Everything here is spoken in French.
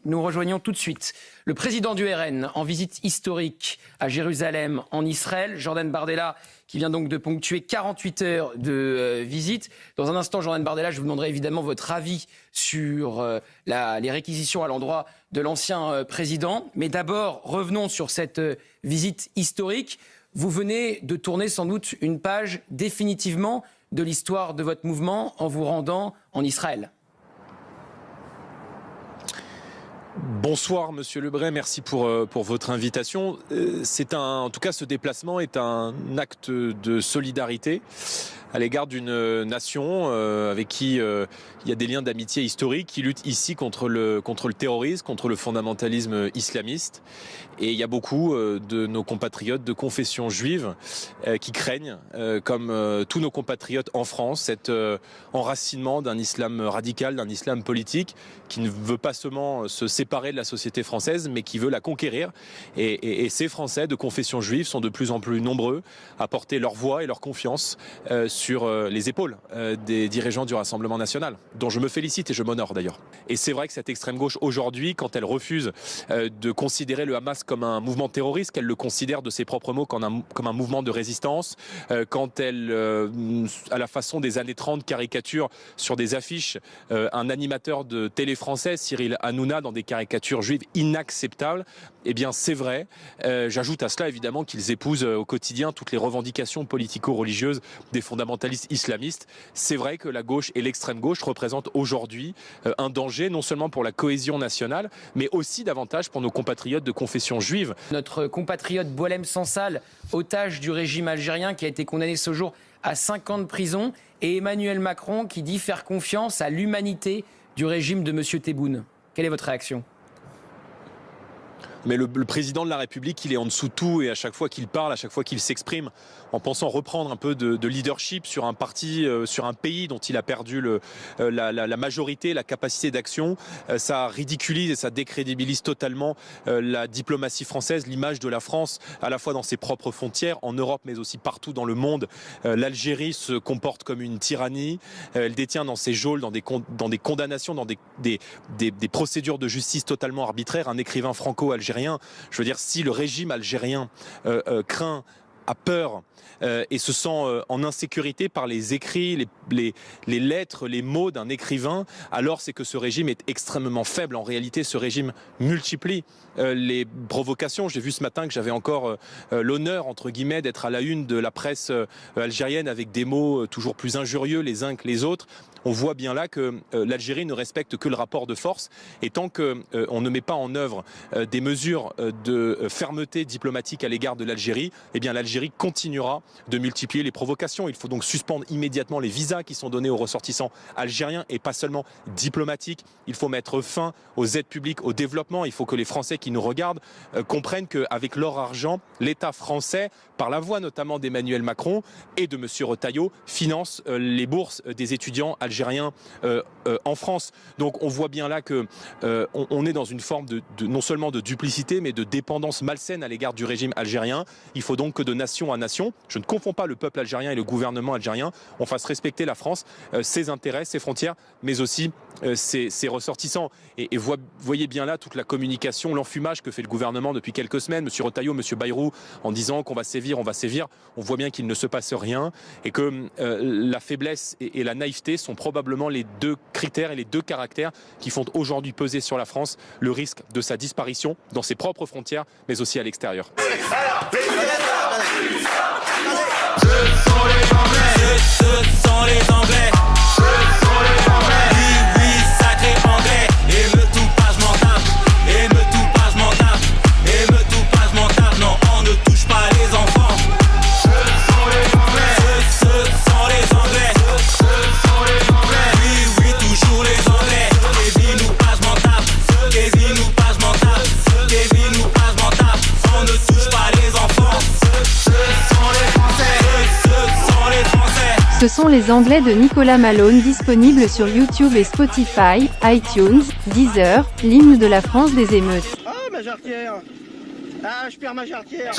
nous rejoignons tout de suite le président du RN en visite historique à Jérusalem, en Israël, Jordan Bardella, qui vient donc de ponctuer 48 heures de visite. Dans un instant, Jordan Bardella, je vous demanderai évidemment votre avis sur les réquisitions à l'endroit de l'ancien président. Mais d'abord, revenons sur cette visite historique. Vous venez de tourner sans doute une page définitivement de l'histoire de votre mouvement en vous rendant en Israël. Bonsoir Monsieur Lebray, merci pour votre invitation. En tout cas, ce déplacement est un acte de solidarité à l'égard d'une nation avec qui il y a des liens d'amitié historiques, qui lutte ici contre le terrorisme, contre le fondamentalisme islamiste. Et il y a beaucoup de nos compatriotes de confession juive qui craignent, comme tous nos compatriotes en France, cet enracinement d'un islam radical, d'un islam politique qui ne veut pas seulement se séparer de la société française, mais qui veut la conquérir. Et ces Français de confession juive sont de plus en plus nombreux à porter leur voix et leur confiance sur les épaules des dirigeants du Rassemblement national, dont je me félicite et je m'honore d'ailleurs. Et c'est vrai que cette extrême gauche aujourd'hui, quand elle refuse de considérer le Hamas comme un mouvement terroriste, qu'elle le considère de ses propres mots comme un mouvement de résistance, quand elle, à la façon des années 30, caricature sur des affiches un animateur de télé français, Cyril Hanouna, dans des caricatures juives inacceptables, eh bien c'est vrai. J'ajoute à cela évidemment qu'ils épousent au quotidien toutes les revendications politico-religieuses des fondamentalistes islamistes. C'est vrai que la gauche et l'extrême gauche représentent aujourd'hui un danger non seulement pour la cohésion nationale, mais aussi davantage pour nos compatriotes de confession juive. Notre compatriote Boualem Sansal, otage du régime algérien, qui a été condamné ce jour à 5 ans de prison, et Emmanuel Macron qui dit faire confiance à l'humanité du régime de M. Tebboune. Quelle est votre réaction ? Mais le président de la République, il est en dessous de tout, et à chaque fois qu'il parle, à chaque fois qu'il s'exprime, en pensant reprendre un peu de leadership sur un parti, sur un pays dont il a perdu la majorité, la capacité d'action, ça ridiculise et ça décrédibilise totalement la diplomatie française, l'image de la France, à la fois dans ses propres frontières, en Europe, mais aussi partout dans le monde. L'Algérie se comporte comme une tyrannie, elle détient dans ses geôles, dans des condamnations, dans des procédures de justice totalement arbitraires, un écrivain franco-algérien. Je veux dire, si le régime algérien craint, a peur et se sent en insécurité par les écrits, les lettres, les mots d'un écrivain, alors c'est que ce régime est extrêmement faible. En réalité, ce régime multiplie les provocations. J'ai vu ce matin que j'avais encore l'honneur, entre guillemets, d'être à la une de la presse algérienne avec des mots toujours plus injurieux les uns que les autres. On voit bien là que l'Algérie ne respecte que le rapport de force, et tant qu'on ne met pas en œuvre des mesures de fermeté diplomatique à l'égard de l'Algérie, eh bien l'Algérie continuera de multiplier les provocations. Il faut donc suspendre immédiatement les visas qui sont donnés aux ressortissants algériens, et pas seulement diplomatiques. Il faut mettre fin aux aides publiques au développement. Il faut que les Français qui nous regardent comprennent qu'avec leur argent, l'État français, par la voix notamment d'Emmanuel Macron et de M. Retailleau, finance les bourses des étudiants algériens en France. Donc on voit bien là qu'on est dans une forme non seulement de duplicité, mais de dépendance malsaine à l'égard du régime algérien. Il faut donc que de nation à nation, je ne confonds pas le peuple algérien et le gouvernement algérien, on fasse respecter la France, ses intérêts, ses frontières, mais aussi ses ressortissants. Et voyez bien là toute la communication, l'enfumage que fait le gouvernement depuis quelques semaines, M. Retailleau, M. Bayrou, en disant qu'on va sévir, on va sévir. On voit bien qu'il ne se passe rien, et que la faiblesse et la naïveté sont probablement les deux critères et les deux caractères qui font aujourd'hui peser sur la France le risque de sa disparition dans ses propres frontières, mais aussi à l'extérieur. Ce sont les Anglais de Nicolas Malone, disponibles sur YouTube et Spotify, iTunes, Deezer, l'hymne de la France des émeutes. Ah, ma jarretière. Ah, je perds ma jarretière.